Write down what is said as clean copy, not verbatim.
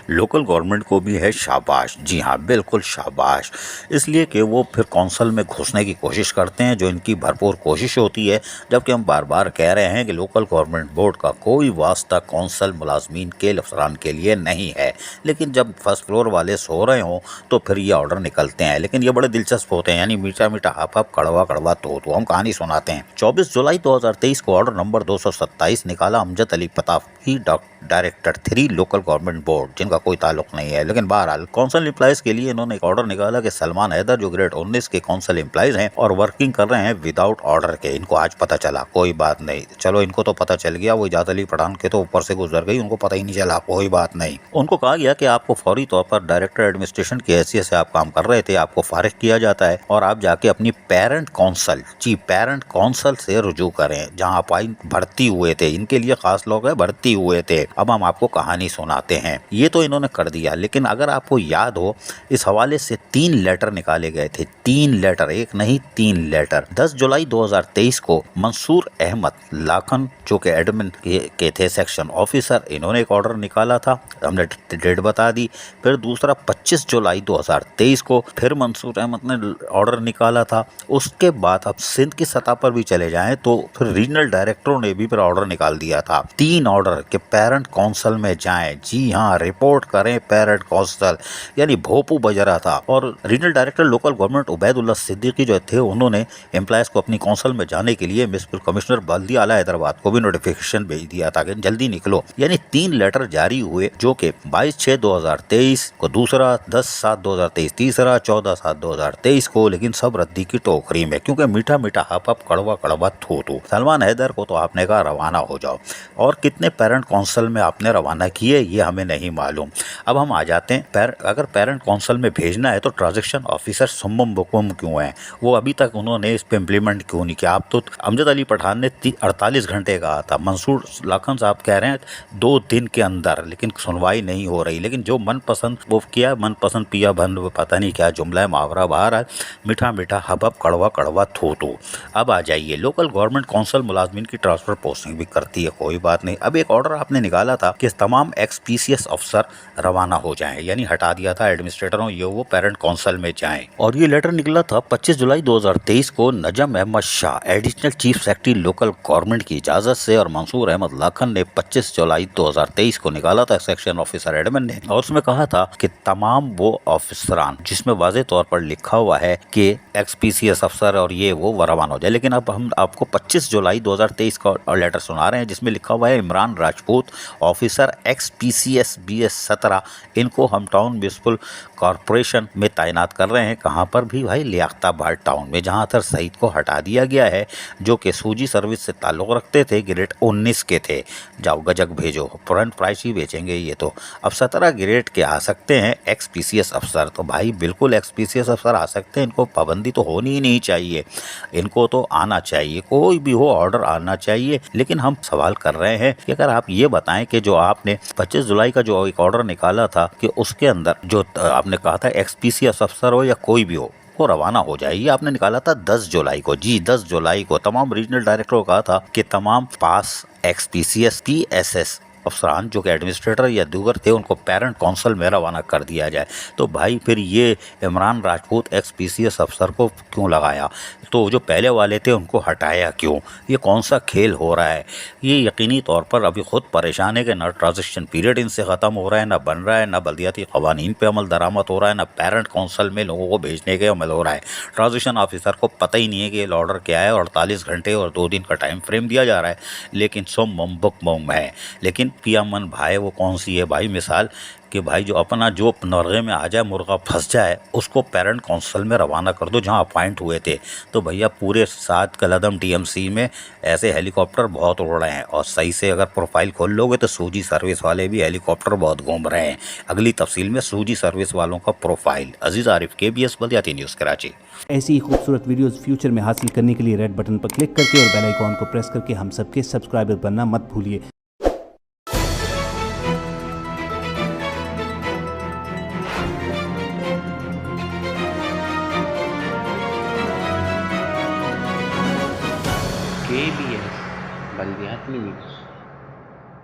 Local government को भी है शाबाश। जी हाँ, बिल्कुल शाबाश। इसलिए कि वो फिर कौंसल में घुसने की कोशिश करते हैं, जो इनकी भरपूर कोशिश होती है। जबकि हम बार बार कह रहे हैं कि लोकल गवर्नमेंट बोर्ड का कोई वास्ता कौंसल मुलाजमीन के अफसरान के लिए नहीं है। लेकिन जब फर्स्ट फ्लोर वाले सो रहे हों तो फिर ये ऑर्डर निकलते हैं। लेकिन ये बड़े दिलचस्प होते हैं, यानी मीठा मीठा हप हप कड़वा कड़वा तो हम कहानी सुनाते हैं। 24 जुलाई 2023 को ऑर्डर नंबर 227 निकाला Amjad Ali Patafi director 3 local government board, जिनका कोई ताल्लुक नहीं है। लेकिन बहरहाल कौंसल एम्प्लॉइज के लिए इन्होंने एक ऑर्डर निकाला कि सलमान हैदर जो ग्रेड 19 के कौंसल एम्प्लॉइज हैं और वर्किंग कर रहे हैं विदाउट ऑर्डर के, इनको आज पता चला। कोई बात नहीं, चलो इनको तो पता चल गया, वो इजाज़त अली पठान के तो ऊपर से गुजर गई, उनको पता ही नहीं चला, कोई बात नहीं। उनको कहा गया कि आपको फौरी तौर पर डायरेक्टर एडमिनिस्ट्रेशन की हैसियत से आप काम कर रहे थे, आपको फारिग किया जाता है और आप जाके अपनी पेरेंट कौंसल, जी पेरेंट कौंसल से रुजू करें जहाँ आप भर्ती हुए थे। इनके लिए खास लोग हैं, भर्ती हुए थे। अब हम आपको कहानी सुनाते हैं। ये तो इन्होंने कर दिया, लेकिन अगर आपको याद हो इस हवाले से 3 लेटर निकाले गए थे। 3 लेटर, एक नहीं 3 लेटर। 10 जुलाई 2023 को मंसूर अहमद लाखन जो कि एडमिन के थे सेक्शन ऑफिसर, इन्होंने एक ऑर्डर निकाला था, हमने डेट बता दी। फिर दूसरा 25 जुलाई 2023 को फिर मंसूर अहमद ने ऑर्डर निकाला था। उसके बाद अब सिंध की सतह पर भी चले जाएं तो फिर रीजनल डायरेक्टरों ने भी फिर ऑर्डर निकाल दिया था। 3 ऑर्डर के पेरेंट काउंसिल में जाएं, जी हाँ रिपोर्ट करें पेरेंट काउंसिल, यानी भोपू बज रहा था। और regional director local government Ubaidullah Siddiqui जो थे, उन्होंने एम्प्लॉयज को अपनी काउंसिल में जाने के लिए म्युनिसिपल कमिश्नर बल्दिया आला हैदराबाद को भी नोटिफिकेशन भेज दिया था कि जल्दी निकलो। यानी 3 लेटर जारी हुए, जो कि 22/6/2023 को दूसरा, 10/7/2023 तीसरा, 14/7/2023 को, लेकिन सब रद्दी की टोकरी में, क्योंकि मीठा मीठा हप हप कड़वा कड़वा थू थू। सलमान हैदर को तो आपने कहा रवाना हो जाओ, और कितने पेरेंट काउंसिल में आपने रवाना किए ये हमें नहीं मालूम। अब हम आ जाते हैं, अगर पेरेंट काउंसिल में भेजना है तो ट्रांजैक्शन ऑफिसर सुम्मम बुकुम क्यों है, वो अभी तक उन्होंने इस पे इम्प्लीमेंट क्यों नहीं किया। आप तो अमजद अली पठान ने 48 घंटे कहा था, मंसूर लाखन साहब कह रहे हैं 2 दिन के अंदर, लेकिन सुनवाई नहीं हो रही। लेकिन जो मनपसंद वो किया, मनपसंद पिया भन, पता नहीं क्या जुमला है, मुहावरा बाहर है, मीठा मीठा हब हब कड़वा कड़वा थू थू। अब आ जाइए, लोकल गवर्नमेंट काउंसिल मुलाजमीन की ट्रांसफर पोस्टिंग भी करती है, कोई बात नहीं। अब एक ऑर्डर आपने निकाला था कि तमाम XPCS अफसर रवाना हो जाएं, यानी हटा दिया था एडमिनिस्ट्रेटरों, ये वो पेरेंट काउंसिल में जाएं। और ये लेटर निकला था 25 जुलाई 2023 को Najam Ahmad Shah additional chief secretary local government की इजाजत से, और मंसूर अहमद लाखन ने 25 जुलाई 2023 को निकाला था सेक्शन ऑफिसर एडमिन ने, और उसमें कहा था कि तमाम वो ऑफिसरान जिसमें वाज़ेह तौर पर लिखा हुआ है कि XPCS अफसर और ये वो रवाना हो जाए। लेकिन अब हम आपको 25 जुलाई 2023 का लेटर सुना रहे हैं जिसमें लिखा हुआ है Imran Rajput officer XPCS BS 17, इनको हम टाउन म्यूनसिपल कॉरपोरेशन में तैनात कर रहे हैं। कहाँ पर भी भाई, लियाकताबाद टाउन में, जहाँ अतर सईद को हटा दिया गया है, जो कि सूजी सर्विस से ताल्लुक़ रखते थे, ग्रेड 19 के थे। जाओ गजक भेजो, फ्रंट प्राइस ही बेचेंगे ये तो। अब 17 ग्रेड के आ सकते हैं XPCS अफसर, तो भाई बिल्कुल XPCS अफसर आ सकते हैं, इनको पाबंदी तो होनी ही नहीं चाहिए, इनको तो आना चाहिए, कोई भी हो ऑर्डर आना चाहिए। लेकिन हम सवाल कर रहे हैं कि अगर आप ये बताएं कि जो आपने 25 जुलाई का जो एक ऑर्डर निकाला था कि उसके अंदर जो आपने कहा था XPCS अफसर हो या कोई भी हो वो रवाना हो जाए, ये आपने निकाला था 10 जुलाई को। जी 10 जुलाई को तमाम रीजनल डायरेक्टरों को कहा था कि तमाम पास XPCS PSS अफसरान जो कि एडमिनिस्ट्रेटर या दूगर थे, उनको पेरेंट काउंसिल में रवाना कर दिया जाए। तो भाई फिर ये इमरान राजपूत XPCS अफसर को क्यों लगाया, तो जो पहले वाले थे उनको हटाया क्यों, ये कौन सा खेल हो रहा है। ये यकीनी तौर पर अभी खुद परेशान है कि ना ट्रांजिशन पीरियड इनसे ख़त्म हो रहा है, ना बन रहा है, ना बल्दियाती क़वानीन पे अमल दरामद हो रहा है, ना पेरेंट काउंसिल में लोगों को भेजने के अमल हो रहा है। ट्रांजिशन ऑफिसर को पता ही नहीं है कि ये ऑर्डर क्या है, 48 घंटे और 2 दिन का टाइम फ्रेम दिया जा रहा है, लेकिन सुम मुम्बुक मुम है। लेकिन पिया मन भाई वो कौन सी है भाई मिसाल कि भाई जो अपना जो नरगे में आ जाए, मुर्गा फंस जाए, उसको पेरेंट काउंसिल में रवाना कर दो जहां अपॉइंट हुए थे। तो भैया पूरे 7 कदम TMC में ऐसे हेलीकॉप्टर बहुत उड़ रहे हैं, और सही से अगर प्रोफाइल खोल लोगे तो सूजी सर्विस वाले भी हेलीकॉप्टर बहुत घूम रहे हैं। अगली तफसील में सूजी सर्विस वालों का प्रोफाइल। अजीज़ आरिफ, KBS बल्दियाती न्यूज़ कराची। ऐसी ही खूबसूरत वीडियोस फ्यूचर में हासिल करने के लिए रेड बटन पर क्लिक करके और बेल आइकॉन को प्रेस करके हम सबके सब्सक्राइबर बनना मत भूलिए। KBS बल्दियाती न्यूज़।